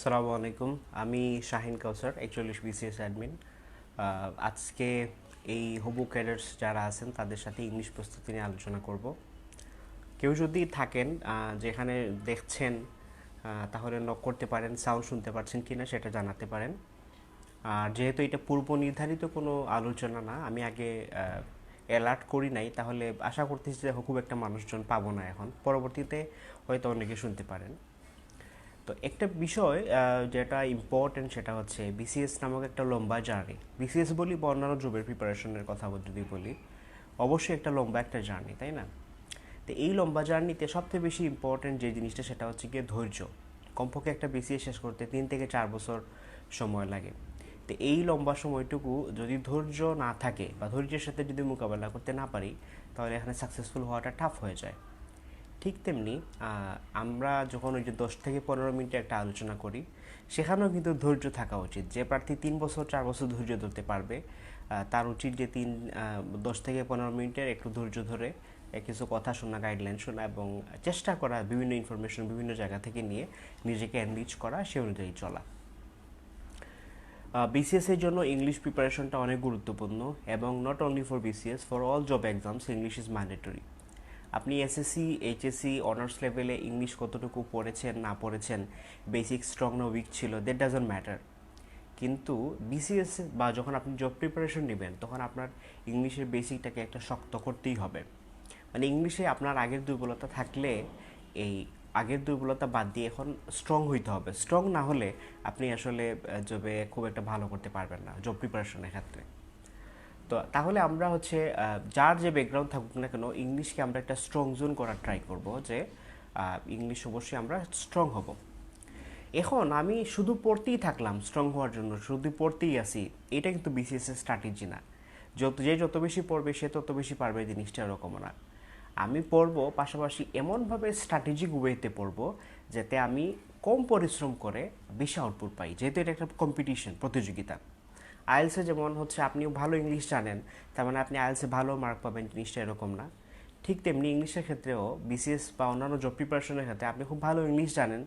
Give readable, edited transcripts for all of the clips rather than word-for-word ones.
আসসালামু আলাইকুম। আমি শাহিন কাউসার, 41 বিসিএস অ্যাডমিন। আজকে এই হবু ক্যাডার্স যারা আছেন তাদের সাথে ইংলিশ প্রস্তুতি নিয়ে আলোচনা করব। কেউ যদি থাকেন যেখানে দেখছেন, তাহলে নক করতে পারেন, সাউন্ড শুনতে পাচ্ছেন কিনা সেটা জানাতে পারেন। আর যেহেতু এটা পূর্ব নির্ধারিত কোনো আলোচনা না, আমি আগে অ্যালার্ট করি নাই, তাহলে আশা করতেছি যে খুব একটা মানুষজন পাবো না এখন। পরবর্তীতে হয়তো অনেকে শুনতে পারেন। তো একটা বিষয় যেটা ইম্পর্টেন্ট সেটা হচ্ছে বিসিএস নামক একটা লম্বা জার্নি। বিসিএস বলি বা অন্যান্য জবের প্রিপারেশনের কথা যদি বলি, অবশ্যই একটা লম্বা একটা জার্নি, তাই না? তো এই লম্বা জার্নিতে সবথেকে বেশি ইম্পর্টেন্ট যে জিনিসটা সেটা হচ্ছে গিয়ে ধৈর্য। কমপক্ষে একটা বিসিএস শেষ করতে 3 থেকে 4 বছর সময় লাগে। তো এই লম্বা সময়টুকু যদি ধৈর্য না থাকে বা ধৈর্যের সাথে যদি মোকাবেলা করতে না পারি, তাহলে এখানে সাকসেসফুল হওয়াটা টাফ হয়ে যায়। ঠিক তেমনি আমরা যখন ওই যে 10 থেকে 15 মিনিটে একটা আলোচনা করি, সেখানেও কিন্তু ধৈর্য থাকা উচিত। যে প্রার্থী 3 বছর 4 বছর ধৈর্য ধরতে পারবে, তার উচিত যে 10 থেকে 15 মিনিটের একটু ধৈর্য ধরে কিছু কথা শোনা, গাইডলাইন শোনা এবং চেষ্টা করা, বিভিন্ন ইনফরমেশন বিভিন্ন জায়গা থেকে নিয়ে নিজেকে এনরিচ করা, সে অনুযায়ী চলা। বিসিএস এর জন্য ইংলিশ প্রিপারেশনটা অনেক গুরুত্বপূর্ণ এবং not only for BCS, for all job exams English is mandatory. আপনি এসএসসি এইচএসসি অনার্স লেভেলে ইংলিশ কতটুকু পড়েছেন না পড়েছেন, বেসিক স্ট্রং না উইক ছিল, দ্যাট ডাজন্ট ম্যাটার। কিন্তু বিসিএস বা যখন আপনি জব প্রিপারেশন নেবেন, তখন আপনার ইংলিশের বেসিকটাকে একটা শক্ত করতেই হবে। মানে ইংলিশে আপনার আগের দুর্বলতা থাকলে এই আগের দুর্বলতা বাদ দিয়ে এখন স্ট্রং হইতে হবে। স্ট্রং না হলে আপনি আসলে জবে খুব একটা ভালো করতে পারবেন না জব প্রিপারেশনের ক্ষেত্রে। তো তাহলে আমরা হচ্ছে যার যে ব্যাকগ্রাউন্ড থাকুক না কেন, ইংলিশকে আমরা একটা স্ট্রং জোন করার ট্রাই করব, যে ইংলিশ অবশ্যই আমরা স্ট্রং হব। এখন আমি শুধু পড়তেই থাকলাম স্ট্রং হওয়ার জন্য, শুধু পড়তেই আসি, এটা কিন্তু বিসিএস এর স্ট্র্যাটেজি না। যত বেশি পড়বে সে তত বেশি পারবে, জিনিসটা এরকম না। আমি পড়বো, পাশাপাশি এমনভাবে স্ট্র্যাটেজিক ওয়েতে পড়বো যাতে আমি কম পরিশ্রম করে বেশি আউটপুট পাই, যেহেতু এটা একটা কম্পিটিশন, প্রতিযোগিতা। আইএলসে যেমন হচ্ছে আপনিও ভালো ইংলিশ জানেন, তার মানে আপনি আইএলসে ভালো মার্ক পাবেন, জিনিসটা এরকম না। ঠিক তেমনি ইংলিশের ক্ষেত্রেও বিসিএস বা অন্যান্য জব প্রিপারেশনের ক্ষেত্রে আপনি খুব ভালো ইংলিশ জানেন,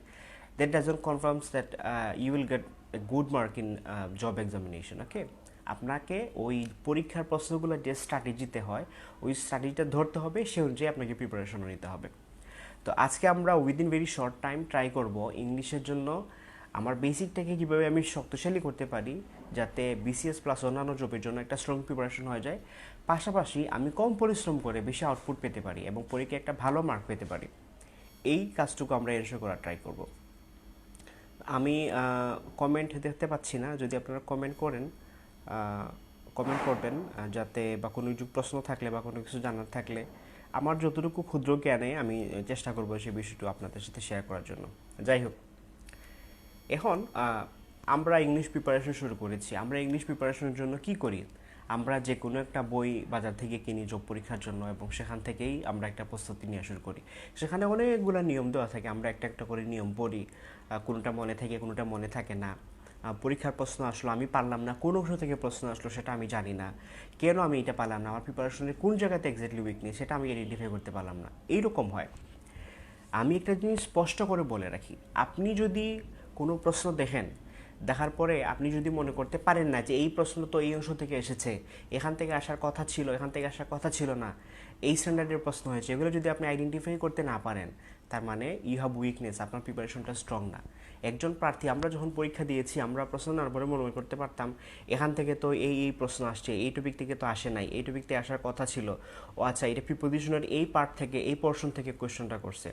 that doesn't confirms that you will get a good mark in job examination. Okay, আপনাকে ওই পরীক্ষার প্রশ্নগুলো যে স্ট্র্যাটেজিতে হয়, ওই স্ট্র্যাটেজিটা ধরতে হবে, সে অনুযায়ী আপনাকে প্রিপারেশনও নিতে হবে। তো আজকে আমরা within very short time try করব ইংলিশের জন্য আমার বেসিকটাকে কীভাবে আমি শক্তিশালী করতে পারি, যাতে বিসিএস প্লাস অন্যান্য জবের জন্য একটা স্ট্রং প্রিপারেশন হয়ে যায়, পাশাপাশি আমি কম পরিশ্রম করে বেশি আউটপুট পেতে পারি এবং পরীক্ষায় একটা ভালো মার্ক পেতে পারি। এই কাজটুকু আমরা এনশিওর করার ট্রাই করব। আমি কমেন্ট দেখতে পাচ্ছি না, যদি আপনারা কমেন্ট করেন, কমেন্ট করবেন, যাতে বা কোনো কিছু প্রশ্ন থাকলে বা কোনো কিছু জানার থাকলে আমার যতটুকু ক্ষুদ্র জ্ঞানে আমি চেষ্টা করবো সেই বিষয়টি আপনাদের সাথে শেয়ার করার জন্য। যাই হোক, এখন আমরা ইংলিশ প্রিপারেশন শুরু করেছি। আমরা ইংলিশ প্রিপারেশনের জন্য কি করি? আমরা যে কোনো একটা বই বাজার থেকে কিনি জব পরীক্ষার জন্য এবং সেখান থেকেই আমরা একটা প্রস্তুতি নেওয়া শুরু করি। সেখানে অনেকগুলো নিয়ম দেওয়া থাকে, আমরা একটা একটা করে নিয়ম পড়ি, কোনোটা মনে থাকে কোনোটা মনে থাকে না। পরীক্ষার প্রশ্ন আসলো, আমি পারলাম না, কোন অংশ থেকে প্রশ্ন আসলো সেটা আমি জানি না, কেন আমি এটা পারলাম না, আমার প্রিপারেশনের কোন জায়গাতে এক্স্যাক্টলি উইকনেস সেটা আমি আইডেন্টিফাই করতে পারলাম না, এইরকম হয়। আমি একটা জিনিস স্পষ্ট করে বলে রাখি, আপনি যদি কোনো প্রশ্ন দেখেন, দেখার পরে আপনি যদি মনে করতে পারেন না যে এই প্রশ্ন তো এই অংশ থেকে এসেছে, এখান থেকে আসার কথা ছিল, এখান থেকে আসার কথা ছিল না, এই স্ট্যান্ডার্ডের প্রশ্ন হয়েছে, এগুলো যদি আপনি আইডেন্টিফাই করতে না পারেন, তার মানে ইউ হ্যাভ উইকনেস, আপনার প্রিপারেশনটা স্ট্রং না। একজন প্রার্থী, আমরা যখন পরীক্ষা দিয়েছি, আমরা প্রশ্ন নেওয়ার পরে মনে করতে পারতাম এখান থেকে তো এই প্রশ্ন আসছে, এই টপিক থেকে তো আসে নাই, এই টপিক থেকে আসার কথা ছিল, ও আচ্ছা এটা প্রিপোজিশনের এই পার্ট থেকে, এই পোর্শন থেকে কোয়েশ্চনটা করছে।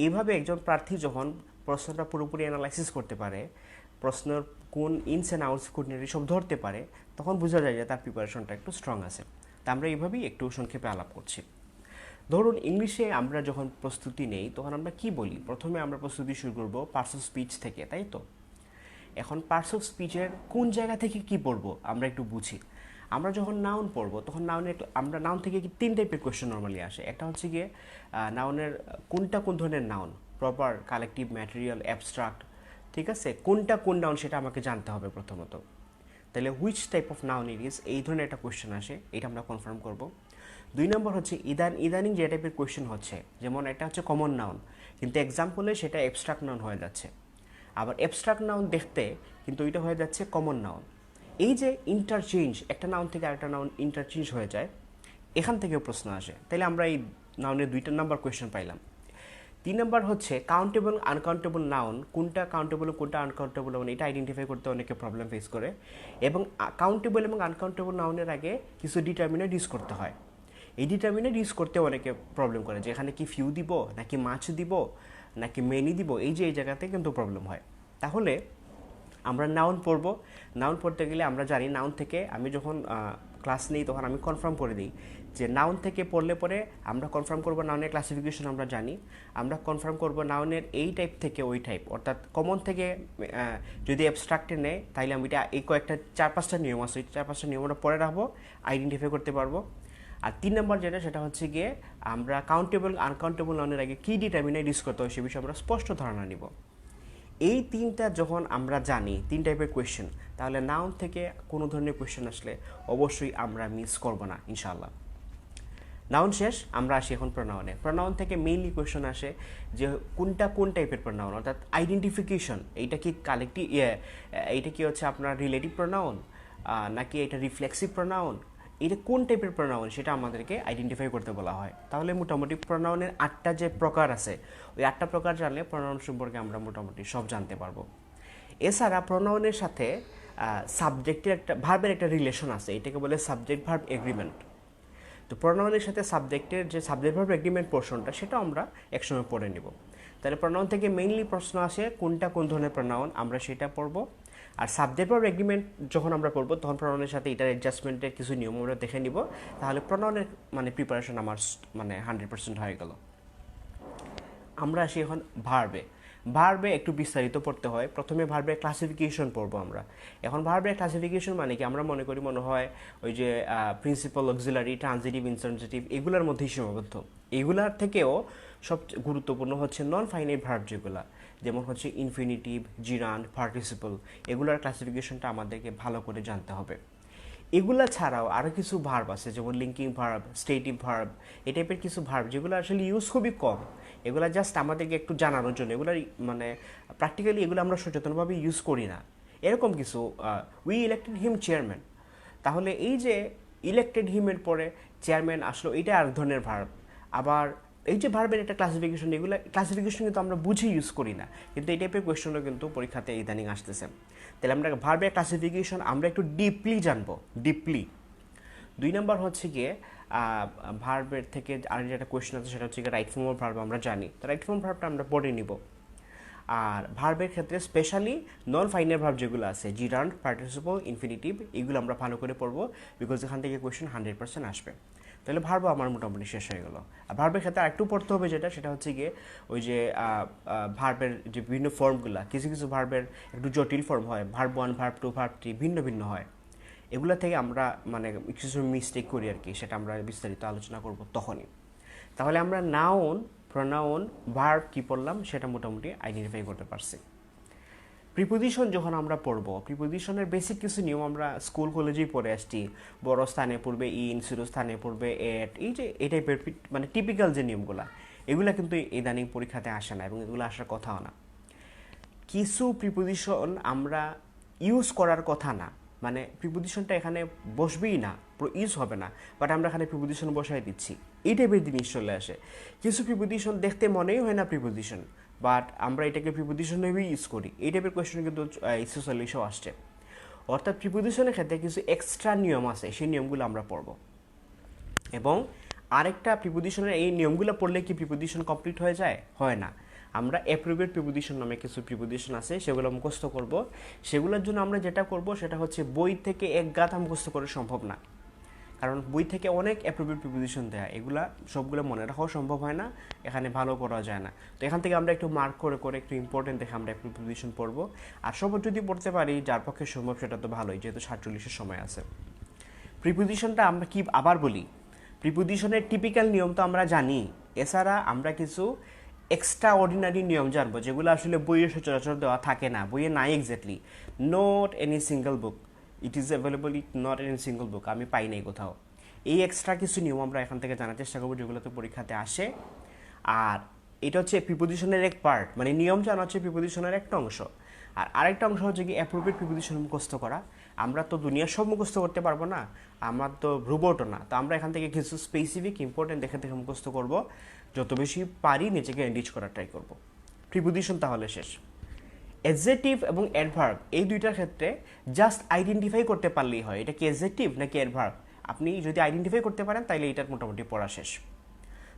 এইভাবে একজন প্রার্থী যখন প্রশ্নটা পুরোপুরি অ্যানালাইসিস করতে পারে, প্রশ্নের কোন ইনস অ্যান্ড আউটস খুঁটিনাটি সব ধরতে পারে, তখন বোঝা যায় যে তার প্রিপারেশনটা একটু স্ট্রং আছে। তা আমরা এইভাবেই একটু সংক্ষেপে আলাপ করছি। ধরুন ইংলিশে আমরা যখন প্রস্তুতি নেই, তখন আমরা কি বলি? প্রথমে আমরা প্রস্তুতি শুরু করবো পার্টস অফ স্পিচ থেকে, তাই তো? এখন পার্টস অফ স্পিচের কোন জায়গা থেকে কি পড়বো আমরা একটু বুঝি। আমরা যখন নাউন পড়বো, তখন আমরা নাউন থেকে কি 3 টাইপের কোয়েশ্চেন নর্মালি আসে। একটা হচ্ছে গিয়ে নাউনের কোনটা কোন ধরনের noun, proper, collective, material, abstract, ঠিক আছে, কোনটা কোন নাউন সেটা আমাকে জানতে হবে প্রথমত। তাহলে which type of noun it is, এই ধরনের একটা কোয়েশ্চেন আসে, এটা আমরা কনফার্ম করব। 2 নম্বর হচ্ছে ইদানিং যে টাইপের কোয়েশ্চেন হচ্ছে, যেমন একটা হচ্ছে কমন নাউন, কিন্তু এক্সাম্পলে সেটা অ্যাবস্ট্রাক্ট নাউন হয়ে যাচ্ছে। আবার অ্যাবস্ট্রাক্ট নাউন দেখতে কিন্তু এটা হয়ে যাচ্ছে কমন নাউন। এই যে ইন্টারচেঞ্জ, একটা নাউন থেকে আরেকটা নাউন ইন্টারচেঞ্জ হয়ে যায়, এখান থেকেও প্রশ্ন আসে। তাইলে আমরা এই নাউনের 2 নাম্বার কোয়েশ্চেন পাইলাম। 3 নাম্বার হচ্ছে কাউন্টেবল আনকাউন্টেবল নাউন, কোনটা কাউন্টেবল কোনটা আনকাউন্টেবল নাউন, এটা আইডেন্টিফাই করতে অনেকে প্রবলেম ফেস করে। এবং কাউন্টেবল এবং আনকাউন্টেবল নাউনের আগে কিছু ডিটারমিনার ইউজ করতে হয়। এই ডিটারমিনার ইউজ করতে অনেকে প্রবলেম করে যে এখানে কি ফিউ দিব নাকি মাছ দিব নাকি মেনি দিব, এই যে এই জায়গাতে কিন্তু প্রবলেম হয়। তাহলে আমরা নাউন পড়ব। নাউন পড়তে গেলে আমরা জানি নাউন থেকে, আমি যখন ক্লাস নিই তখন আমি কনফার্ম করে দিই যে নাউন থেকে পড়লে পরে আমরা কনফার্ম করব নাউনের ক্লাসিফিকেশন আমরা জানি, আমরা কনফার্ম করব নাউনের এই টাইপ থেকে ওই টাইপ, অর্থাৎ কমন থেকে যদি অ্যাবস্ট্রাক্টে নেয় তাইলে আমি এটা এই কয়েকটা 4-5টা নিয়ম আছে, 4-5টা নিয়ম আমরা পরে রাখবো, আইডেন্টিফাই করতে পারবো। আর 3 নম্বর যেটা, সেটা হচ্ছে গিয়ে আমরা কাউন্টেবল আনকাউন্টেবল নাউনের আগে কী ডিটারমিনার ইউজ করতে হয় সে বিষয়ে আমরা স্পষ্ট ধারণা নিব। এই 3টা যখন আমরা জানি, 3 টাইপের কোয়েশ্চেন, তাহলে নাউন থেকে কোনো ধরনের কোয়েশ্চেন আসলে অবশ্যই আমরা মিস করব না ইনশাআল্লাহ। নাউন শেষ, আমরা আসি এখন প্রনাউনে। প্রনাউন থেকে মেইনলি কোয়েশ্চেন আসে যে কোনটা কোন টাইপের প্রনাউন, অর্থাৎ আইডেন্টিফিকেশন, এইটা কি কালেক্টিভ, এইটা কি হচ্ছে আপনার রিলেটিভ প্রনাউন নাকি এটা রিফ্লেক্সিভ প্রনাউন, এটা কোন টাইপের প্রনাউন সেটা আমাদেরকে আইডেন্টিফাই করতে বলা হয়। তাহলে মোটামুটি প্রনাউনের 8টা যে প্রকার আছে, ওই 8টা প্রকার জানলে প্রনাউন সম্পর্কে আমরা মোটামুটি সব জানতে পারবো। এছাড়া প্রনাউনের সাথে সাবজেক্টের একটা ভার্বের একটা রিলেশন আছে, এটাকে বলে সাবজেক্ট ভার্ব এগ্রিমেন্ট। তো প্রনাউনের সাথে সাবজেক্টের যে সাবজেক্ট ভার্ব এগ্রিমেন্ট পোর্শনটা, সেটা আমরা একসময় পড়ে নেব। তাহলে প্রনাউন থেকে মেইনলি প্রশ্ন আসে কোনটা কোন ধরনের প্রনাউন, আমরা সেটা পড়ব। আর সাবজেক্ট ভার্ব এগ্রিমেন্ট যখন আমরা পড়বো তখন প্রনাউনের সাথে এটার অ্যাডজাস্টমেন্টের কিছু নিয়ম আমরা দেখে নিব। তাহলে প্রনাউনের প্রিপারেশন আমার 100% হয়ে গেল। আমরা আসি এখন ভার্বে। ভার্বে একটু বিস্তারিত পড়তে হয়। প্রথমে ভার্বের ক্লাসিফিকেশন পড়বো আমরা। এখন ভার্বের ক্লাসিফিকেশন মানে কি, আমরা মনে হয় ওই যে প্রিন্সিপাল, অক্সিলারি, ট্রানজিটিভ, ইনট্রানজিটিভ এগুলোর মধ্যেই সীমাবদ্ধ। এগুলার থেকেও সব গুরুত্বপূর্ণ হচ্ছে নন ফাইনাইট ভার্ব যেগুলা, যেমন হচ্ছে ইনফিনিটিভ, জিরান্ড, পার্টিসিপল, এগুলার ক্লাসিফিকেশনটা আমাদেরকে ভালো করে জানতে হবে। এগুলা ছাড়াও আরও কিছু ভার্ব আছে, যেমন লিঙ্কিং ভার্ব, স্টেটিভ ভার্ব, এই টাইপের কিছু ভার্ব যেগুলো আসলে ইউজ খুবই কম। এগুলা জাস্ট আমাদেরকে একটু জানানোর জন্য, এগুলো প্র্যাকটিক্যালি এগুলো আমরা সচেতনভাবে ইউজ করি না। এরকম কিছু, উই ইলেক্টেড হিম চেয়ারম্যান, তাহলে এই যে ইলেক্টেড হিমের পরে চেয়ারম্যান আসলো, এটা আর ধরনের ভার্ব। আবার এই যে ভার্বের একটা ক্লাসিফিকেশন, এগুলো ক্লাসিফিকেশন কিন্তু আমরা বুঝে ইউজ করি না, কিন্তু এই টাইপের কোয়েশ্চনও কিন্তু পরীক্ষাতে ইদানিং আসতেছে। তাহলে আমরা ভার্বের ক্লাসিফিকেশন আমরা একটু ডিপলি জানবো, ডিপলি। 2 নম্বর হচ্ছে গিয়ে ভার্বের থেকে আর যেটা কোয়েশ্চেন আছে সেটা হচ্ছে গিয়ে রাইট ফর্ম অফ ভার্ব আমরা জানি, তো রাইট ফর্ম ভার্বটা আমরা পড়ে নিব। আর ভার্বের ক্ষেত্রে স্পেশালি নন ফাইনাল ভার্ব যেগুলো আছে, জিরান্ড, পার্টিসিপল, ইনফিনিটিভ, এগুলো আমরা ভালো করে পড়বো, বিকজ এখান থেকে কোয়েশ্চেন 100% আসবে। তাহলে ভার্ব আমার মোটামুটি শেষ হয়ে গেল। আর ভার্বের ক্ষেত্রে আরেকটু পড়তে হবে, সেটা হচ্ছে গিয়ে ওই যে ভার্বের যে বিভিন্ন ফর্মগুলো, কিছু কিছু ভার্বের একটু জটিল ফর্ম হয়, ভার্ব 1, ভার্ব 2, ভার্ব 3 ভিন্ন ভিন্ন হয়। এগুলো থেকে আমরা কিছু মিস্টেক করি আর কি, সেটা আমরা বিস্তারিত আলোচনা করব তখনই। তাহলে আমরা নাউন, প্রনাউন, ভার্ব কি পড়লাম সেটা মোটামুটি আইডেন্টিফাই করতে পারছি। প্রিপোজিশন যখন আমরা পড়ব, প্রিপোজিশনের বেসিক কিছু নিয়ম আমরা স্কুল কলেজেই পড়ে আসছি। বড় স্থানে পড়বে ইন, ছোট স্থানে পড়বে এট, এই যে এই টাইপের টিপিক্যাল যে নিয়মগুলো, এগুলো কিন্তু ইদানিং পরীক্ষাতে আসে না এবং এগুলো আসার কথাও না। কিছু প্রিপোজিশন আমরা ইউজ করার কথা না, প্রিপোজিশনটা এখানে বসবেই না, ইউজ হবে না, বাট আমরা এখানে প্রিপোজিশন বসাই দিচ্ছি, এই টাইপের জিনিস চলে আসে। কিছু প্রিপোজিশন দেখতে মনেই হয় না প্রিপোজিশন, বাট আমরা এটাকে প্রিপোজিশন ভেবেই ইউজ করি, এই টাইপের কোয়েশ্চেন কিন্তু সোশ্যালিশও আসছে। অর্থাৎ প্রিপোজিশনের ক্ষেত্রে কিছু এক্সট্রা নিয়ম আছে, সেই নিয়মগুলো আমরা পড়ব। এবং আরেকটা, প্রিপোজিশনের এই নিয়মগুলো পড়লে কি প্রিপোজিশন কমপ্লিট হয়ে যায়? হয় না। আমরা অ্যাপ্রোপ্রিয়েট প্রিপোজিশন নামে কিছু প্রিপোজিশন আছে, সেগুলো মুখস্থ করব। সেগুলোর জন্য আমরা যেটা করব সেটা হচ্ছে বই থেকে এক গাথা মুখস্থ করা সম্ভব না, কারণ বই থেকে অনেক অ্যাপ্রোপ্রিয়েট প্রিপোজিশন দেয়া, এগুলা সবগুলো মনে রাখাও সম্ভব হয় না, এখানে ভালো করা যায় না। তো এখান থেকে আমরা একটু মার্ক করে করে একটু ইম্পর্টেন্ট দেখে আমরা একটু প্রিপোজিশন পড়বো। আর সব যদি পড়তে পারি, যার পক্ষে সম্ভব সেটা তো ভালোই, যেহেতু 47-এর সময় আছে। প্রিপোজিশনটা আমরা কি আবার বলি, প্রিপোজিশনের টিপিক্যাল নিয়ম তো আমরা জানি, এছাড়া আমরা কিছু এক্সট্রা অর্ডিনারি নিয়ম জানবো, যেগুলো আসলে বইয়ে সচরাচর দেওয়া থাকে না, বইয়ে নাই exactly, not any single book, it is available, not any single book, আমি পাই নাই কোথাও। এই এক্সট্রা কিছু নিয়ম আমরা এখান থেকে জানার চেষ্টা করবো, যেগুলোতে পরীক্ষাতে আসে। আর এটা হচ্ছে প্রিপোজিশনের এক পার্ট, নিয়ম জানা হচ্ছে প্রিপোজিশনের একটা অংশ। আর আরেকটা অংশ হচ্ছে কি অ্যাপ্রোপ্রিয়েট প্রিপোজিশন মুখস্থ করা। আমরা তো দুনিয়ার সব মুখস্থ করতে পারবো না, আমরা তো রোবটও না, তো আমরা এখান থেকে কিছু স্পেসিফিক ইম্পর্টেন্ট দেখে দেখে মুখস্থ করব, যত বেশি পারি নিজেকে এনরিচ করার ট্রাই করব। প্রিপোজিশন তাহলে শেষ। অ্যাডজেক্টিভ এবং অ্যাডভার্ব এই দুইটার ক্ষেত্রে জাস্ট আইডেন্টিফাই করতে পারলেই হয় এটা কি অ্যাডজেক্টিভ নাকি অ্যাডভার্ব। আপনি যদি আইডেন্টিফাই করতে পারেন তাহলে এটার মোটামুটি পড়া শেষ।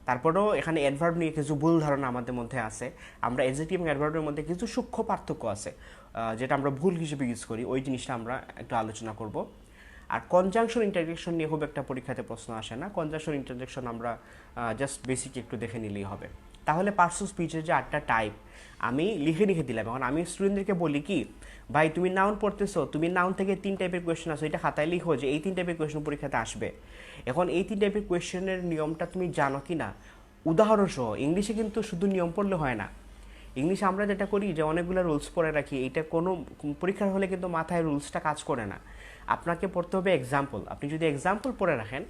তারপরেও এখানে অ্যাডভার্ব নিয়ে কিছু ভুল ধারণা আমাদের মধ্যে আছে। আমরা অ্যাডজেক্টিভ এবং অ্যাডভার্বের মধ্যে কিছু সূক্ষ্ম পার্থক্য আছে, যেটা আমরা ভুল হিসেবে ইউজ করি, ওই জিনিসটা আমরা একটু আলোচনা করব। আর কনজাংশন ইন্টারজেকশন নিয়ে খুব একটা পরীক্ষাতে প্রশ্ন আসে না। কনজাংশন ইন্টারজেকশন আমরা জাস্ট বেসিক একটু দেখে নিলেই হবে। তাহলে পার্টস অফ স্পিচের যে 8টা টাইপ আমি লিখে লিখে দিলাম। এখন আমি স্টুডেন্টদেরকে বলি কি, ভাই তুমি নাউন পড়তেছো, তুমি নাউন থেকে 3 টাইপের কোয়েশ্চেন আসো, এটা খাতায় লিখো যে এই 3 টাইপের কোয়েশ্চেন পরীক্ষাতে আসবে। এখন এই 3 টাইপের কোয়েশ্চেনের নিয়মটা তুমি জানো কি না, উদাহরণসহ। ইংলিশে কিন্তু শুধু নিয়ম পড়লে হয় না। ইংলিশে আমরা যেটা করি যে অনেকগুলো রুলস পড়ে রাখি, এটা কোনো পরীক্ষার হলে কিন্তু মাথায় রুলসটা কাজ করে না। আপনাকে পড়তে হবে এক্সাম্পল। আপনি যদি এক্সাম্পল পড়ে রাখেন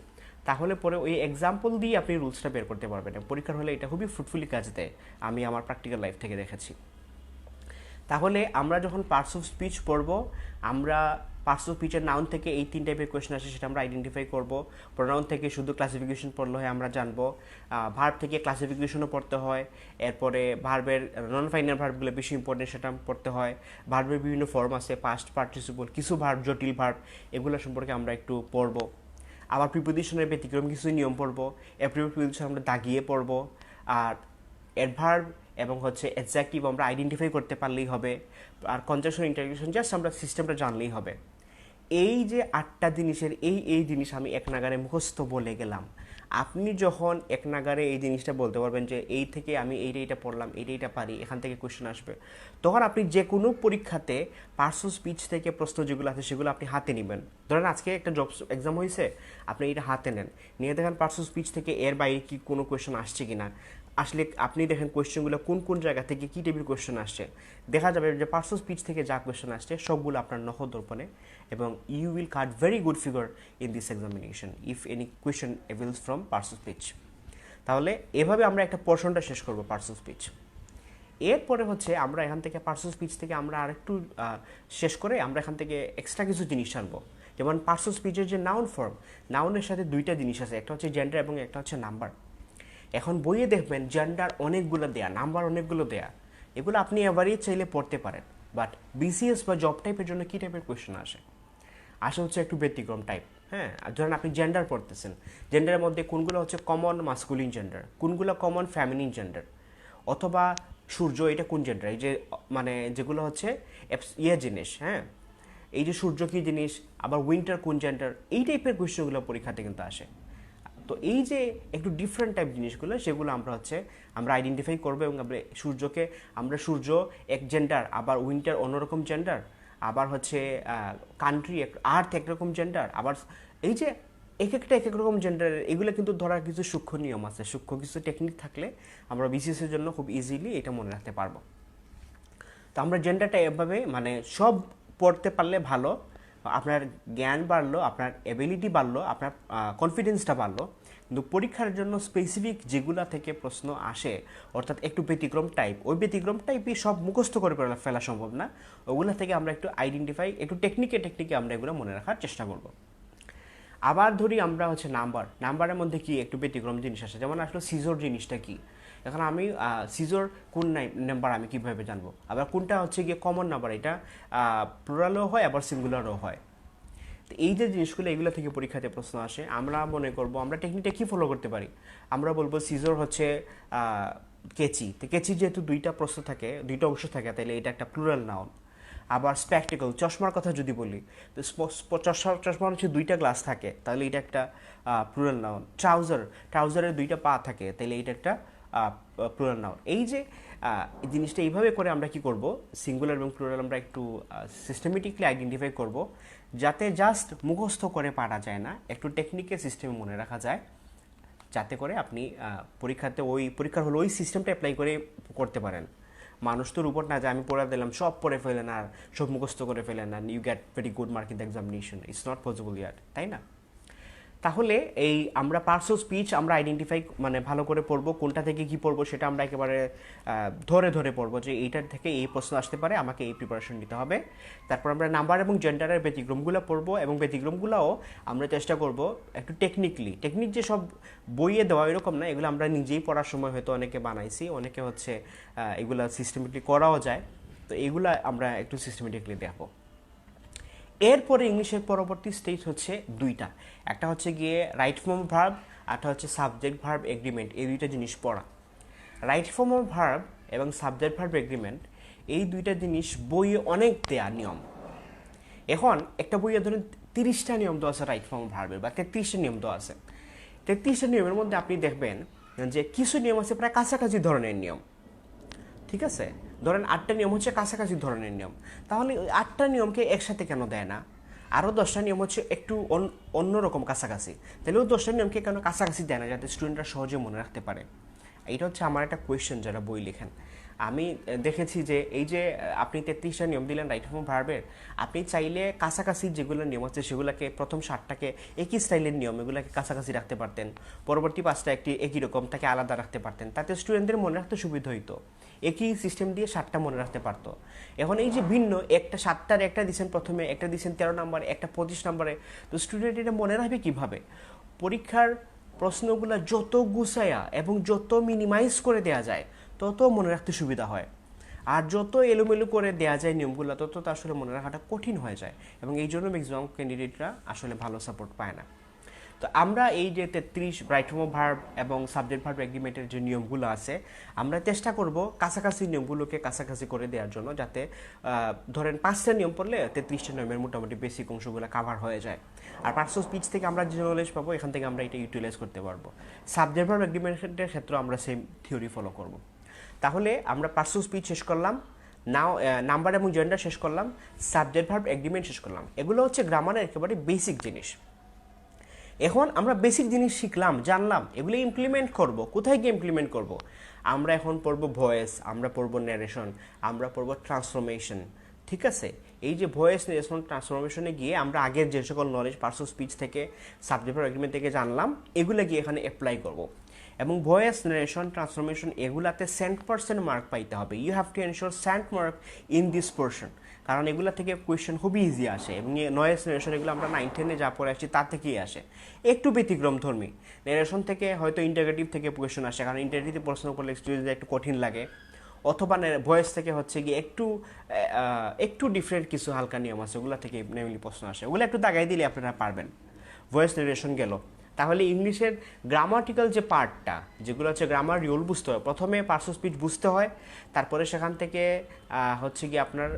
তাহলে পরে ওই এক্সাম্পল দিয়ে আপনি রুলসটা বের করতে পারবেন। পরীক্ষার হলে এটা খুবই ফ্রুটফুলি কাজ দেয়, আমি আমার প্র্যাকটিক্যাল লাইফ থেকে দেখেছি। তাহলে আমরা যখন পার্টস অফ স্পিচ পড়ব, আমরা পার্টস অফ স্পিচের নাউন থেকে এই 3 টাইপের কোয়েশ্চেন আসে সেটা আমরা আইডেন্টিফাই করব। প্রোনাউন থেকে শুধু ক্লাসিফিকেশন পড়লে হয় আমরা জানবো। ভার্ব থেকে ক্লাসিফিকেশনও পড়তে হয়। এরপরে ভার্বের নন ফাইনাল ভার্বগুলো বেশি ইম্পর্টেন্ট, সেটা পড়তে হয়। ভার্বের বিভিন্ন ফর্ম আছে, পাস্ট পার্টিসিপল, কিছু ভার্ব জটিল ভার্ব, এগুলো সম্পর্কে আমরা একটু পড়ব। আবার প্রিপোজিশনের ব্যতিক্রম কিছু নিয়ম পড়ব। প্রিপোজিশন আমরা দাগিয়ে পড়ব। আর অ্যাডভার্ব এবং হচ্ছে অ্যাডজেক্টিভ আমরা আইডেন্টিফাই করতে পারলেই হবে। আর কনজাংশন ইন্টারজেকশন জাস্ট আমরা সিস্টেমটা জানলেই হবে। এই যে 8টা জিনিসের এই জিনিস আমি এক নাগারে মুখস্থ বলে গেলাম। আপনি যখন এক নাগারে এই জিনিসটা বলতে পারবেন যে এই থেকে আমি এইটা পড়লাম, এইটা পারি, এখান থেকে কোয়েশ্চেন আসবে, তখন আপনি যে কোনো পরীক্ষাতে পার্টস অফ স্পিচ থেকে প্রশ্ন যেগুলো আছে সেগুলো আপনি হাতে নেবেন। ধরেন আজকে একটা জব এক্সাম হয়েছে, আপনি এটা হাতে নেন, নিয়ে দেখেন পার্টস অফ স্পিচ থেকে এর বাইরে কি কোনো কোয়েশ্চেন আসছে কিনা। আসলে আপনি দেখেন কোয়েশ্চেনগুলো কোন কোন জায়গা থেকে কী টাইপের কোয়েশ্চেন আসছে, দেখা যাবে যে পার্টস অফ স্পিচ থেকে যা কোয়েশ্চেন আসছে সবগুলো আপনার নখদর্পণে, এবং you will cut very good figure in this examination if any question avails from parts of speech. তাহলে এভাবে আমরা একটা পোর্শনটা শেষ করব পার্টস অফ স্পিচ। এরপরে হচ্ছে আমরা এখান থেকে পার্টস অফ স্পিচ থেকে আমরা আরেকটু শেষ করে আমরা এখান থেকে এক্সট্রা কিছু জিনিস আনবো। যেমন পার্টস অফ স্পিচের যে নাউন ফর্ম, নাউনের সাথে 2টা জিনিস আছে, একটা হচ্ছে জেন্ডার এবং একটা হচ্ছে নাম্বার। এখন বইয়ে দেখবেন জেন্ডার অনেকগুলো দেয়া, নাম্বার অনেকগুলো দেয়া, এগুলো আপনি এভারেজ চাইলে পড়তে পারেন। বাট বিসিএস বা জব টাইপের জন্য কী টাইপের কোয়েশ্চেন আসে হচ্ছে একটু ব্যতিক্রম টাইপ। হ্যাঁ, ধরেন আপনি জেন্ডার পড়তেছেন, জেন্ডারের মধ্যে কোনগুলো হচ্ছে কমন মাস্কুলিন জেন্ডার, কোনগুলো কমন ফ্যামিনিন জেন্ডার, অথবা সূর্য এটা কোন জেন্ডার, এই যে মানে যেগুলো হচ্ছে জিনিস। হ্যাঁ, এই যে সূর্য কী জিনিস, আবার উইন্টার কোন জেন্ডার, এই টাইপের কোয়েশ্চেনগুলো পরীক্ষাতে কিন্তু আসে। তো এই যে একটু ডিফারেন্ট টাইপ জিনিসগুলো সেগুলো আমরা আইডেন্টিফাই করবো, এবং আমরা সূর্য এক জেন্ডার, আবার উইন্টার অন্যরকম জেন্ডার, আবার হচ্ছে কান্ট্রি আর্থ একরকম জেন্ডার, আবার এই যে এক এক রকম জেন্ডারের, এগুলো কিন্তু ধরার কিছু সূক্ষ্ম নিয়ম আছে, সূক্ষ্ম কিছু টেকনিক থাকলে আমরা বিসিএসের জন্য খুব ইজিলি এটা মনে রাখতে পারবো। তো আমরা জেন্ডারটা এভাবে মানে সব পড়তে পারলে ভালো, আপনার জ্ঞান বাড়লো, আপনার এবিলিটি বাড়লো, আপনার কনফিডেন্সটা বাড়লো। কিন্তু পরীক্ষার জন্য স্পেসিফিক যেগুলা থেকে প্রশ্ন আসে, অর্থাৎ একটু ব্যতিক্রম টাইপ, ওই ব্যতিক্রম টাইপই সব মুখস্থ করে ফেলা সম্ভব না। ওগুলা থেকে আমরা একটু আইডেন্টিফাই, একটু টেকনিকে আমরা এগুলো মনে রাখার চেষ্টা করব। আবার ধরি আমরা হচ্ছে নাম্বারের মধ্যে কি একটু ব্যতিক্রম জিনিস আসে, যেমন আসলে সিজোর জিনিসটা কি। এখন আমি সিজোর কোন নাম্বার আমি কীভাবে জানবো, আবার কোনটা হচ্ছে গিয়ে কমন নাম্বার, এটা প্লুরালও হয় আবার সিঙ্গুলারও হয়। তো এই যে জিনিসগুলো, এগুলো থেকে পরীক্ষাতে প্রশ্ন আসে। আমরা মনে করব আমরা টেকনিকটা কী ফলো করতে পারি, আমরা বলবো সিজোর হচ্ছে কেচি। তো কেচি যেহেতু 2টা প্রশ্ন থাকে, 2টা অংশ থাকে, তাহলে এটা একটা প্লুরাল নাউন। আবার স্পেকটেকল, চশমার কথা যদি বলি, তো চশমার হচ্ছে 2টা গ্লাস থাকে, তাহলে এটা একটা প্লুরাল নাউন। ট্রাউজারের 2টা পা থাকে, তাহলে এটা একটা প্লুরাল নাউন। এই যে জিনিসটা এইভাবে করে আমরা কি করব, সিঙ্গুলার এবং প্লুরাল আমরা একটু সিস্টেমেটিকলি আইডেন্টিফাই করব, যাতে জাস্ট মুখস্থ করে পারা যায় না, একটু টেকনিক্যাল সিস্টেমে মনে রাখা যায়, যাতে করে আপনি পরীক্ষার হলো ওই সিস্টেমটা অ্যাপ্লাই করে করতে পারেন। মানুষ তোর উপর না যে আমি পড়া দিলাম সব পড়ে ফেলেন আর সব মুখস্থ করে ফেলেন, and you get very good mark in the examination. It's not possible yet, তাই না? তাহলে এই আমরা পার্টস অফ স্পিচ আমরা আইডেন্টিফাই মানে ভালো করে পড়বো, কোনটা থেকে কি পড়বো সেটা আমরা একেবারে ধরে ধরে পড়বো যে এইটার থেকে এই প্রশ্ন আসতে পারে, আমাকে এই প্রিপারেশন নিতে হবে। তারপর আমরা নাম্বার এবং জেন্ডারের ব্যতিক্রমগুলো পড়বো, এবং ব্যতিক্রমগুলোও আমরা চেষ্টা করব একটু টেকনিক যে সব বইয়ে দেওয়া এরকম না, এগুলো আমরা নিজেই পড়ার সময় হয়তো অনেকে বানাইছি, অনেকে হচ্ছে এগুলা সিস্টেমেটিকলি করাও যায়। তো এগুলা আমরা একটু সিস্টেমেটিকলি দেখবো। এরপরে ইংলিশের পরবর্তী স্টেজ হচ্ছে দুইটা, একটা হচ্ছে গিয়ে রাইট ফর্ম অফ ভার্ব, একটা হচ্ছে সাবজেক্ট ভার্ব এগ্রিমেন্ট। এই দুইটা জিনিস পড়া, রাইট ফর্ম অফ ভার্ব এবং সাবজেক্ট ভার্ব এগ্রিমেন্ট, এই দুইটা জিনিস বইয়ে অনেক দেয়া নিয়ম। এখন একটা বইয়ে ধরেন 30টা নিয়ম দেওয়া আছে রাইট ফর্ম ভার্বের, বা 33টা নিয়ম দেওয়া আছে। 33টা নিয়মের মধ্যে আপনি দেখবেন যে কিছু নিয়ম আছে প্রায় কাছাকাছি ধরনের নিয়ম, ঠিক আছে? ধরেন 8টা নিয়ম হচ্ছে কাছাকাছি ধরনের নিয়ম, তাহলে ওই 8টা নিয়মকে একসাথে কেন দেয় না? আরও 10টা নিয়ম হচ্ছে একটু অন্যরকম কাছাকাছি, তাহলে ওই 10টা নিয়মকে কেন কাছাকাছি দেয় না, যাতে স্টুডেন্টরা সহজে মনে রাখতে পারে? এইটা হচ্ছে আমার একটা কোয়েশ্চেন যারা বই লেখেন। আমি দেখেছি যে এই যে আপনি 33টা নিয়ম দিলেন রাইট ফর্ম ভার্বের, আপনি চাইলে কাছাকাছি যেগুলো নিয়ম আছে সেগুলোকে প্রথম 7টাকে একই স্টাইলের নিয়ম, এগুলোকে কাছাকাছি রাখতে পারতেন, পরবর্তী 5টা একটি একই রকম তাকে আলাদা রাখতে পারতেন, তাতে স্টুডেন্টদের মনে রাখতে সুবিধা হইতো, একই সিস্টেম দিয়ে 7টা মনে রাখতে পারতো। এখন এই যে ভিন্ন একটা 7টার একটা দিচ্ছেন প্রথমে, একটা দিচ্ছেন 13 নম্বরে, একটা 25 নম্বরে, তো স্টুডেন্ট এটা মনে রাখবে কীভাবে? পরীক্ষার প্রশ্নগুলো যত গুছায়া এবং যত মিনিমাইজ করে দেয়া যায় তত মনে রাখতে সুবিধা হয়, আর যত এলোমেলো করে দেয়া যায় নিয়মগুলো তত তো আসলে মনে রাখাটা কঠিন হয়ে যায়, এবং এই জন্য ম্যাক্সিমাম ক্যান্ডিডেটরা আসলে ভালো সাপোর্ট পায় না। তো আমরা এই যে 33 রাইট ফর্ম অফ ভার্ব এবং সাবজেক্ট ভার্ব এগ্রিমেন্টের যে নিয়মগুলো আছে, আমরা চেষ্টা করব কাছাকাছি নিয়মগুলোকে কাছাকাছি করে দেওয়ার জন্য, যাতে ধরেন 5টা নিয়ম পড়লে 33টা নিয়মের মোটামুটি বেসিক অংশগুলো কাভার হয়ে যায়। আর পার্টস অফ স্পিচ থেকে আমরা যে নলেজ পাবো এখান থেকে আমরা এটা ইউটিলাইজ করতে পারবো। সাবজেক্ট ভার্ব এগ্রিমেন্টের ক্ষেত্রে আমরা সেম থিওরি ফলো করব। তাহলে আমরা পার্টস অফ স্পিচ শেষ করলাম, নাও নাম্বার এবং জেন্ডার শেষ করলাম, সাবজেক্ট ভার্ব এগ্রিমেন্ট শেষ করলাম। এগুলো হচ্ছে গ্রামারের একেবারে বেসিক জিনিস। এখন আমরা বেসিক জিনিস শিখলাম, জানলাম, এগুলো ইমপ্লিমেন্ট করব। কোথায় গিয়ে ইমপ্লিমেন্ট করব? আমরা এখন পড়বো ভয়েস, আমরা পড়বো ন্যারেশন, আমরা পড়বো ট্রান্সফরমেশন, ঠিক আছে? এই যে ভয়েস, ন্যারেশন, ট্রান্সফরমেশনে গিয়ে আমরা আগের যে সকল নলেজ পার্টস অফ স্পিচ থেকে সাবজেক্ট ভার্ব এগ্রিমেন্ট থেকে জানলাম, এগুলো গিয়ে এখানে অ্যাপ্লাই করব। এবং ভয়েস, ন্যারেশন, ট্রান্সফরমেশন এগুলাতে 100% মার্ক পাইতে হবে। You have to ensure 100 mark in this portion, কারণ এগুলো থেকে কোয়েশ্চেন খুবই ইজি আসে, এবং নয়েস ন্যারেশন এগুলো আমরা 9-10-এ যা পড়ে আসছি তার থেকেই আসে। একটু ব্যতিক্রম ধর্মী, ন্যারেশন থেকে হয়তো ইন্টারগেটিভ থেকে কোয়েশ্চেন আসে, কারণ ইন্টারগেটিভ প্রশ্ন করলে স্টুডেন্টদের একটু কঠিন লাগে, অথবা ভয়েস থেকে হচ্ছে গিয়ে একটু ডিফারেন্ট কিছু হালকা নিয়ম আছে, ওগুলো থেকে নেমলি প্রশ্ন আসে, ওগুলো একটু দাগাই দিলে আপনারা পারবেন। ভয়েস, ন্যারেশন গেল। তাহলে ইংলিশের গ্রামাটিক্যাল যে পার্টটা, যেগুলো হচ্ছে গ্রামার রুল বুঝতে হয়, প্রথমে পার্টস অফ স্পিচ বুঝতে হয়, তারপরে সেখান থেকে হচ্ছে গিয়ে আপনার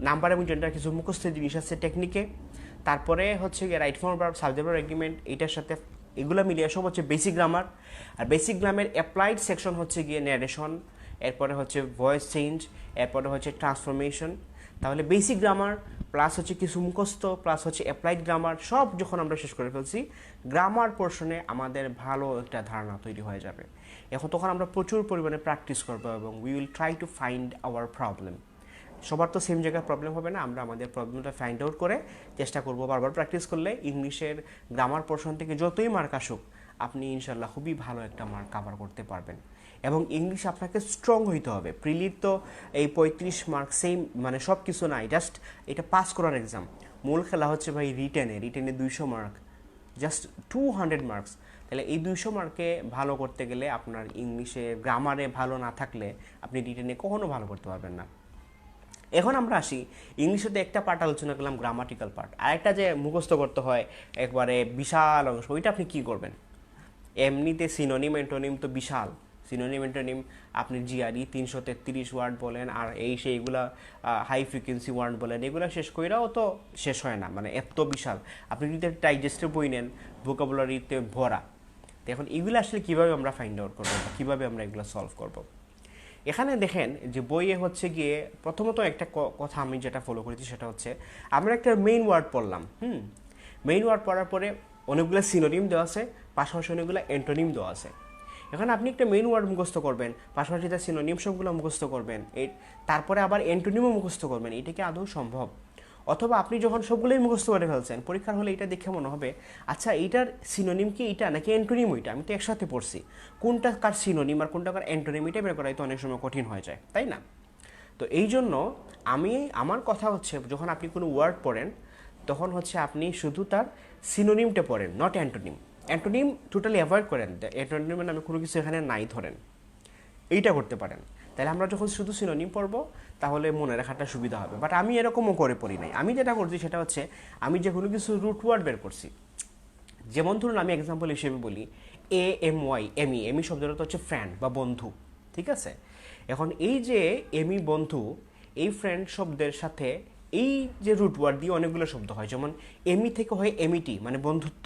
নাম্বার এবং জেন্ডার কিছু মুখস্থ জিনিস আছে টেকনিকে, তারপরে হচ্ছে গিয়ে right form verb, subject verb agreement, এইটার সাথে এগুলো মিলিয়ে সব হচ্ছে বেসিক গ্রামার। আর বেসিক গ্রামের অ্যাপ্লাইড সেকশন হচ্ছে গিয়ে ন্যারেশন, এরপরে হচ্ছে ভয়েস চেঞ্জ, এরপরে হচ্ছে ট্রান্সফরমেশন। তাহলে বেসিক গ্রামার প্লাস হচ্ছে কিছু মুখস্থ প্লাস হচ্ছে অ্যাপ্লাইড গ্রামার সব যখন আমরা শেষ করে ফেলছি, গ্রামার পোর্শনে আমাদের ভালো একটা ধারণা তৈরি হয়ে যাবে। এখন তখন আমরা প্রচুর পরিমাণে প্র্যাকটিস করবো, এবং we will try to find hour problem. সবার তো সেম জায়গায় প্রবলেম হবে না, আমরা আমাদের প্রবলেমটা ফাইন্ড আউট করে চেষ্টা করবো। বারবার প্র্যাকটিস করলে ইংলিশের গ্রামার পোর্শন থেকে যতই মার্ক আসুক, আপনি ইনশাল্লাহ খুবই ভালো একটা মার্ক কাভার করতে পারবেন। এবং ইংলিশ আপনাকে স্ট্রং হইতে হবে। প্রিলির তো এই 35 মার্ক সেম মানে সব কিছু নাই, জাস্ট এটা পাস করার এক্সাম। মূল খেলা হচ্ছে ভাই রিটেনে 200 মার্ক, জাস্ট 200 মার্কস। তাহলে এই 200 মার্কে ভালো করতে গেলে আপনার ইংলিশে গ্রামারে ভালো না থাকলে আপনি রিটেনে কখনো ভালো করতে পারবেন না। এখন আমরা আসি ইংলিশে তো একটা পার্ট আলোচনা করলাম, গ্রামাটিক্যাল পার্ট, আর একটা যে মুখস্থ করতে হয় একবারে বিশাল অংশ, ওইটা আপনি কী করবেন? এমনিতে সিনোনিম এন্টোনিম তো বিশাল, সিনোনিম এন্টোনিম আপনি জিআরই 333 ওয়ার্ড বলেন, আর সেইগুলা হাই ফ্রিকোয়েন্সি ওয়ার্ড বলেন, এগুলো শেষ কইরাও তো শেষ হয় না, মানে এত বিশাল। আপনি যদি ডাইজেস্টের বই নেন, ভোকাবুলারিতে ভরা। তো এখন এগুলো আসলে কীভাবে আমরা ফাইন্ড আউট করবো, কীভাবে আমরা এগুলো সলভ করবো? এখানে দেখেন যে বইয়ে হচ্ছে গিয়ে প্রথমত একটা কথা আমি যেটা ফলো করেছি সেটা হচ্ছে, আমরা একটা মেইন ওয়ার্ড পড়লাম, মেইন ওয়ার্ড পড়ার পরে অনেকগুলো সিনোনিম দেওয়া আছে, পাশাপাশি অনেকগুলো এন্টোনিম দেওয়া আছে। এখন আপনি একটা মেইন ওয়ার্ড মুখস্থ করবেন, পাশাপাশি তার সিনোনিম সবগুলো মুখস্থ করবেন, তারপরে আবার এন্টোনিমও মুখস্থ করবেন। এটা কি আদৌ সম্ভব? অথবা আপনি যখন সবগুলোই মুখস্থ করে ফেলছেন, পরীক্ষার হলে এটা দেখে মনে হবে আচ্ছা এইটার সিনোনিম কি এটা নাকি অ্যান্টোনিম ওইটা, আমি তো একসাথে পড়ছি, কোনটা কার সিনোনিম আর কোনটা কার অ্যান্টোনিম এটা বের করাই তো অনেক সময় কঠিন হয়ে যায়, তাই না? তো এই জন্য আমার কথা হচ্ছে যখন আপনি কোনো ওয়ার্ড পড়েন তখন হচ্ছে আপনি শুধু তার সিনোনিমটা পড়েন, not antonym. Antonym totally avoid করেন, অ্যান্টোনিমের নামে কোনো কিছু এখানে নাই ধরেন, এইটা করতে পারেন। তাহলে আমরা যখন শুধু সিনোনিম পড়বো তাহলে মনে রাখাটা সুবিধা হবে। বাট আমি এরকমও করে পড়ি নাই, আমি যেটা করছি সেটা হচ্ছে আমি যে কোনো কিছু রুট ওয়ার্ড বের করছি। যেমন ধরুন আমি এক্সাম্পল হিসেবে বলি AMY, এমি শব্দটা তো হচ্ছে ফ্রেন্ড বা বন্ধু, ঠিক আছে? এখন এই যে এমি বন্ধু, এই ফ্রেন্ড শব্দের সাথে এই যে রুট ওয়ার্ড দিয়ে অনেকগুলো শব্দ হয়, যেমন এমি থেকে হয় এমিটি মানে বন্ধুত্ব,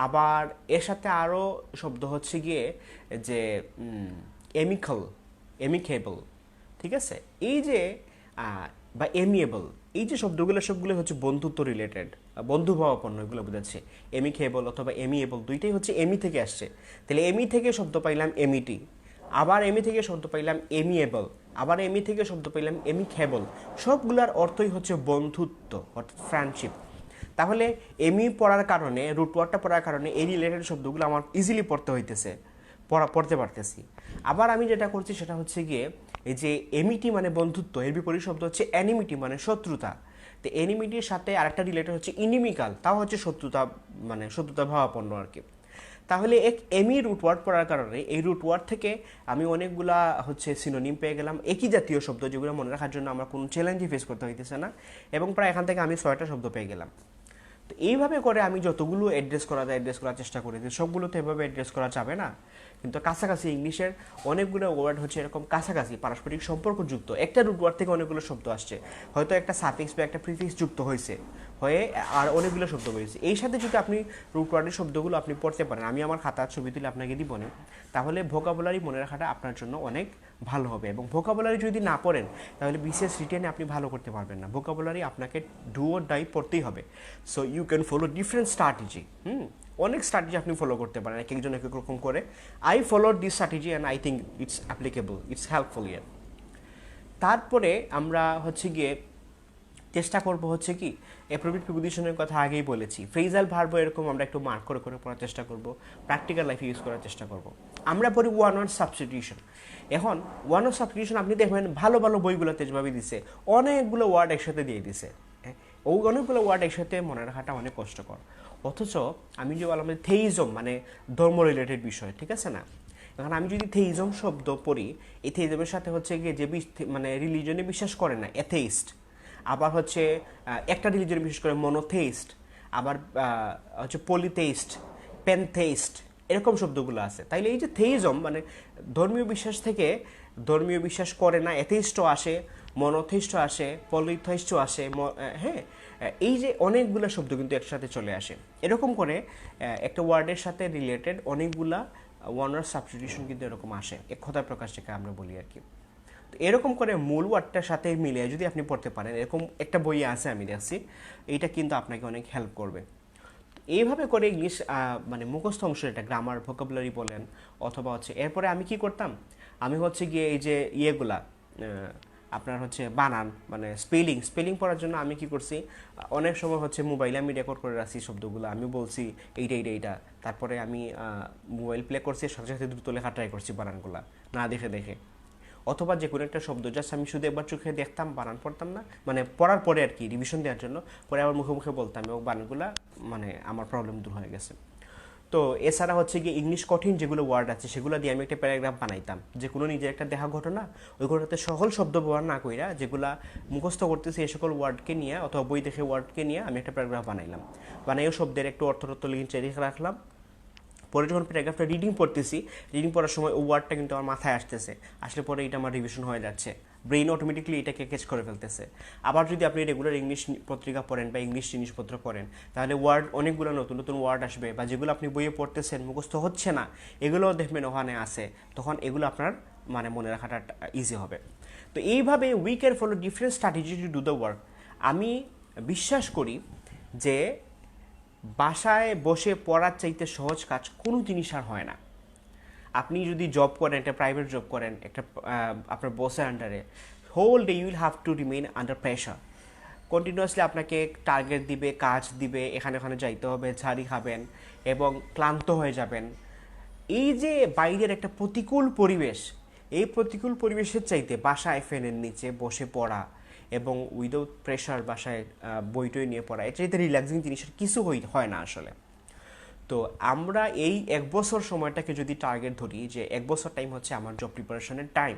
আবার এর সাথে আরও শব্দ হচ্ছে গিয়ে যে এমিক্যাল, এমিকেবল, ঠিক আছে? এই যে বা এমিয়েবল, এই যে শব্দগুলো সবগুলো হচ্ছে বন্ধুত্ব রিলেটেড, বন্ধুভাবাপন্ন, এগুলো বোঝাচ্ছে। এমিকেবল অথবা এমিয়েবল দুইটাই হচ্ছে এমি থেকে আসছে। তাহলে এমি থেকে শব্দ পাইলাম এমিটি, আবার এমি থেকে শব্দ পাইলাম এমিয়েবল, আবার এমি থেকে শব্দ পাইলাম এমিকেবল, সবগুলোর অর্থই হচ্ছে বন্ধুত্ব অর্থাৎ ফ্রেন্ডশিপ। তাহলে এমি পড়ার কারণে, রুট ওয়ার্ডটা পড়ার কারণে এই রিলেটেড শব্দগুলো আমার ইজিলি পড়তে হইতেছে, পড়তে পারতেছি। আবার আমি যেটা করছি সেটা হচ্ছে গিয়ে এই যে এমিটি মানে বন্ধুত্ব, এর বিপরীত শব্দ হচ্ছে অ্যানিমিটি মানে শত্রুতা। তো এনিমিটির সাথে আরেকটা রিলেটেড হচ্ছে ইনিমিক্যাল, তাও হচ্ছে শত্রুতা, মানে শত্রুতা ভাবাপন্ন আর কি। তাহলে এক এমি রুট ওয়ার্ড পড়ার কারণে এই রুট ওয়ার্ড থেকে আমি অনেকগুলা হচ্ছে সিনোনিম পেয়ে গেলাম, একই জাতীয় শব্দ যেগুলো মনে রাখার জন্য আমার কোনো চ্যালেঞ্জই ফেস করতে হইতেছে না, এবং প্রায় এখান থেকে আমি 6টা শব্দ পেয়ে গেলাম। তো এইভাবে করে আমি যতগুলো অ্যাড্রেস করা যায় অ্যাড্রেস করার চেষ্টা করি, সবগুলো তো এভাবে অ্যাড্রেস করা যাবে না, কিন্তু কাছাকাছি ইংলিশের অনেকগুলো ওয়ার্ড হচ্ছে এরকম কাছাকাছি পারস্পরিক সম্পর্কযুক্ত, একটা রুট ওয়ার্ড থেকে অনেকগুলো শব্দ আসছে, হয়তো একটা সাফিক্স বা একটা প্রিফিক্স যুক্ত হয়েছে হয়ে আর অনেকগুলো শব্দ হয়েছে। এই সাথে যদি আপনি রুট ওয়ার্ডের শব্দগুলো আপনি পড়তে পারেন, আমি আমার খাতার ছবি তুলে আপনাকে দিব না, তাহলে ভোকাবুলারি মনে রাখাটা আপনার জন্য অনেক ভালো হবে। এবং ভোকাবুলারি যদি না পড়েন তাহলে বিসিএস রিটেনে আপনি ভালো করতে পারবেন না, ভোকাবুলারি আপনাকে ডু অর ডাই পড়তেই হবে। So you can follow different strategy, অনেক স্ট্র্যাটেজি আপনি ফলো করতে পারেন, এক একজন এক এক রকম করে। I follow this strategy and I think it's applicable, it's helpful ইয়ার। তারপরে আমরা হচ্ছে গিয়ে চেষ্টা করব হচ্ছে কি অ্যাপ্রোপ্রিয়েট প্রিপোজিশনের কথা আগেই বলেছি, ফ্রেজাল ভার্ব এরকম আমরা একটু মার্ক করে করে পড়ার চেষ্টা করব, প্র্যাকটিক্যাল লাইফে ইউজ করার চেষ্টা করব। আমরা পড়ি ওয়ান ওয়ার্ড সাবস্টিটিউশন। এখন ওয়ান ওয়ার্ড সাবস্টিটিউশন আপনি দেখবেন ভালো ভালো বইগুলোতে যেভাবে দিছে অনেকগুলো ওয়ার্ড একসাথে দিয়ে দিছে, ওই অনেকগুলো ওয়ার্ড একসাথে মনে রাখাটা অনেক কষ্টকর। অথচ আমি যে বললাম থেইজম মানে ধর্ম রিলেটেড বিষয়, ঠিক আছে না? এখন আমি যদি থেইজম শব্দ পড়ি, এই থেইজমের সাথে হচ্ছে গিয়ে যে মানে রিলিজনে বিশ্বাস করে না অ্যাথেইস্ট, আবার হচ্ছে একটা রিলিজনে বিশেষ করে মনোথেইস্ট, আবার হচ্ছে পলিথেইস্ট, প্যানথেইস্ট, এরকম শব্দগুলো আছে। তাইলে এই যে থেইজম মানে ধর্মীয় বিশ্বাস থেকে ধর্মীয় বিশ্বাস করে না অ্যাথেইস্টও আসে, মনোথেইস্টও আসে, পলিথেইস্টও আসে, হ্যাঁ, এই যে অনেকগুলো শব্দ কিন্তু একসাথে চলে আসে। এরকম করে একটা ওয়ার্ডের সাথে রিলেটেড অনেকগুলা ওয়ান ওয়ার্ড সাবস্টিটিউশন কিন্তু এরকম আসে, এক কথায় প্রকাশ যেটা আমরা বলি আর কি। তো এরকম করে মূল ওয়ার্ডটার সাথে মিলিয়ে যদি আপনি পড়তে পারেন, এরকম একটা বই আছে আমি দেখছি, এইটা কিন্তু আপনাকে অনেক হেল্প করবে। এইভাবে করে ইংলিশ মানে মুখস্থ অংশ, এটা গ্রামার ভোকাবুলারি বলেন অথবা হচ্ছে, এরপরে আমি কি করতাম, আমি হচ্ছে গিয়ে এই যে ইয়েগুলা আপনার হচ্ছে বানান মানে স্পেলিং পড়ার জন্য আমি কি করছি, অনেক সময় হচ্ছে মোবাইলে আমি রেকর্ড করে রাখছি শব্দগুলো, আমি বলছি এইটা, তারপরে আমি মোবাইল প্লে করছি, সাথে সাথে দ্রুত লেখা ট্রাই করছি বানানগুলা না দেখে দেখে। অথবা যে কোনো একটা শব্দ জাস্ট আমি শুধু একবার চোখে দেখতাম, বানান পড়তাম না, মানে পড়ার পরে আর কি রিভিশন দেওয়ার জন্য, পরে আবার মুখে মুখে বলতাম এবং বানানগুলা মানে আমার প্রবলেম দূর হয়ে গেছে। তো এছাড়া হচ্ছে গিয়ে ইংলিশ কঠিন যেগুলো ওয়ার্ড আছে সেগুলো দিয়ে আমি একটা প্যারাগ্রাফ বানাইতাম, যে কোনো নিজের একটা দেখা ঘটনা, ওই ঘটনাতে সকল শব্দ ব্যবহার না কইরা যেগুলা মুখস্থ করতেছি এই সকল ওয়ার্ডকে নিয়ে অথবা বই দেখে ওয়ার্ডকে নিয়ে আমি একটা প্যারাগ্রাফ বানাইলাম, বানাইও শব্দের একটু অর্থতত্ত্ব লিখে রাখলাম। পরে যখন প্যারাগ্রাফটা রিডিং পড়তেছি, রিডিং পড়ার সময় ওই ওয়ার্ডটা কিন্তু আমার মাথায় আসতেছে, আসলে পরে এটা আমার রিভিশন হয়ে যাচ্ছে, ব্রেইন অটোমেটিকলি এটাকে ক্যাচ করে ফেলতেছে। আবার যদি আপনি রেগুলার ইংলিশ পত্রিকা পড়েন বা ইংলিশ জিনিসপত্র পড়েন, তাহলে ওয়ার্ড অনেকগুলো নতুন নতুন ওয়ার্ড আসবে, বা যেগুলো আপনি বইয়ে পড়তেছেন মুখস্থ হচ্ছে না এগুলোও দেখবেন ওখানে আছে, তখন এগুলো আপনার মানে মনে রাখাটা ইজি হবে। তো এইভাবে we can follow different strategy to do the work. আমি বিশ্বাস করি যে বাসায় বসে পড়ার চাইতে সহজ কাজ কোনো জিনিস আর হয় না। আপনি যদি জব করেন, একটা প্রাইভেট জব করেন, একটা আপনার বসের আন্ডারে, whole day you will have to remain under pressure. Continuously আপনাকে টার্গেট দিবে, কাজ দিবে, এখানে ওখানে যাইতে হবে, ঝাড়ি খাবেন এবং ক্লান্ত হয়ে যাবেন। এই যে বাইরের একটা প্রতিকূল পরিবেশ, এই প্রতিকূল পরিবেশের চাইতে বাসায় ফ্যানের নিচে বসে পড়া এবং উইদাউট প্রেশার বাসায় বইটই নিয়ে পড়া, এর চাইতে রিল্যাক্সিং জিনিসের কিছু হয় না আসলে। তো আমরা এই 1 বছর সময়টাকে যদি টার্গেট ধরি যে 1 বছর টাইম হচ্ছে আমার জব প্রিপারেশনের time,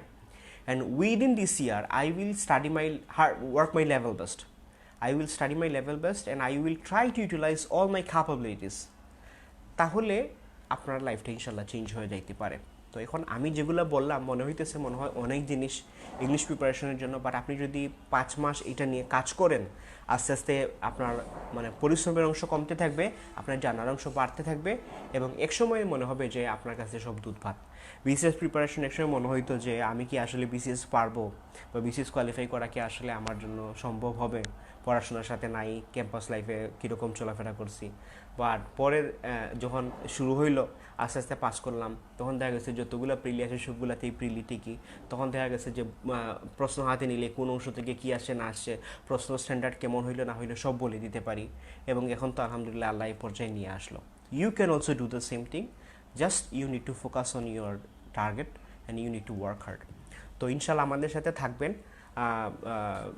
and within this year I will study my work my level best, I will study my level best and I will try to utilise all my capabilities, তাহলে আপনার লাইফটা ইনশাল্লাহ চেঞ্জ হয়ে যাইতে পারে। তো এখন আমি যেগুলো বললাম মনে হইতেছে মনে হয় অনেক জিনিস ইংলিশ প্রিপারেশনের জন্য, বাট আপনি যদি 5 মাস এটা নিয়ে কাজ করেন, আস্তে আস্তে আপনার মানে পরিশ্রমের অংশ কমতে থাকবে, আপনার জানার অংশ বাড়তে থাকবে, এবং একসময় মনে হবে যে আপনার কাছে সব দুধ ভাত। বিসিএস প্রিপারেশন একসময় মনে হইতো যে আমি কি আসলে বিসিএস পারবো, বা বিসিএস কোয়ালিফাই করা কি আসলে আমার জন্য সম্ভব হবে, পড়াশোনার সাথে নাই, ক্যাম্পাস লাইফে কীরকম চলাফেরা করছি। বাট পরের যখন শুরু হইলো, আস্তে আস্তে পাস করলাম, তখন দেখা গেছে যতগুলো প্রিলি আছে সবগুলোতেই প্রিলি টিকি। তখন দেখা গেছে যে প্রশ্ন হাতে নিলে কোন অংশ থেকে কী আসছে না আসছে, প্রশ্ন স্ট্যান্ডার্ড কেমন হইলো না হইলো সব বলে দিতে পারি, এবং এখন তো আলহামদুলিল্লাহ আল্লাহ এই পর্যায়ে নিয়ে আসলো। You can also do the same thing, just you need to focus on your target and you need to work hard. তো ইনশাল্লাহ আমাদের সাথে থাকবেন।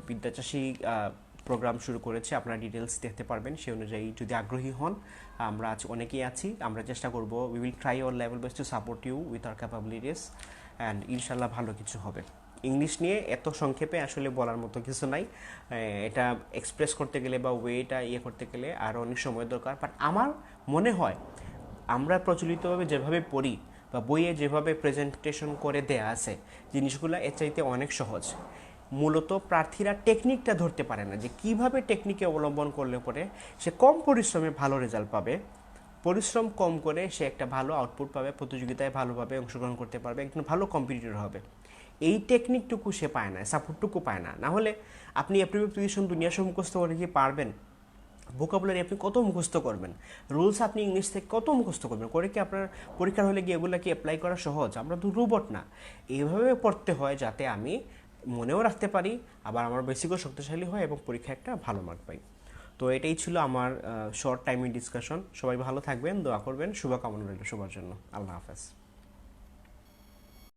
বিদ্যাচাষী প্রোগ্রাম শুরু করেছে, আপনারা ডিটেলস দেখতে পারবেন, সেই অনুযায়ী যদি আগ্রহী হন, আমরা অনেকেই আছি, আমরা চেষ্টা করব, we will try our level best to support you with our capabilities, and ইনশাল্লাহ ভালো কিছু হবে। ইংলিশ নিয়ে এত সংক্ষেপে আসলে বলার মতো কিছু নাই, এটা এক্সপ্রেস করতে গেলে বা ওয়েটা করতে গেলে আরও অনেক সময় দরকার। বাট আমার মনে হয় আমরা প্রচলিতভাবে যেভাবে পড়ি বা বইয়ে যেভাবে প্রেজেন্টেশন করে দেয়া আছে, জিনিসগুলো এর চাইতে অনেক সহজ। মূলত প্রার্থীরা টেকনিকটা ধরতে পারে না যে কিভাবে টেকনিকে অবলম্বন করলে পরে সে কম পরিশ্রমে ভালো রেজাল্ট পাবে, পরিশ্রম কম করে সে একটা ভালো আউটপুট পাবে, প্রতিযোগিতায় ভালোভাবে অংশগ্রহণ করতে পারবে, একজন ভালো কম্পিটিটর হবে। এই টেকনিকটুকু সে পায় না, সাপোর্টটুকু পায় না। না হলে আপনি অ্যাপ্লিকেশন দুনিয়া সব মুখস্থ করে কি পারবেন? ভোকাবুলারি আপনি কত মুখস্থ করবেন, রুলস আপনি ইংলিশ থেকে কত মুখস্থ করবেন, করে কি আপনার পরীক্ষার হলে গিয়ে এগুলো কি অ্যাপ্লাই করা সহজ? আমরা তো রোবট না। এইভাবে পড়তে হয় যাতে আমি মনেও রাখতে পারি, আবার আমার বেসিকও শক্তিশালী হয় এবং পরীক্ষায় একটা ভালো মার্ক পাই। তো এটাই ছিল আমার শর্ট টাইমের ডিসকাশন। সবাই ভালো থাকবেন, দোয়া করবেন, শুভকামনা রইল সবার জন্য। আল্লাহ হাফেজ।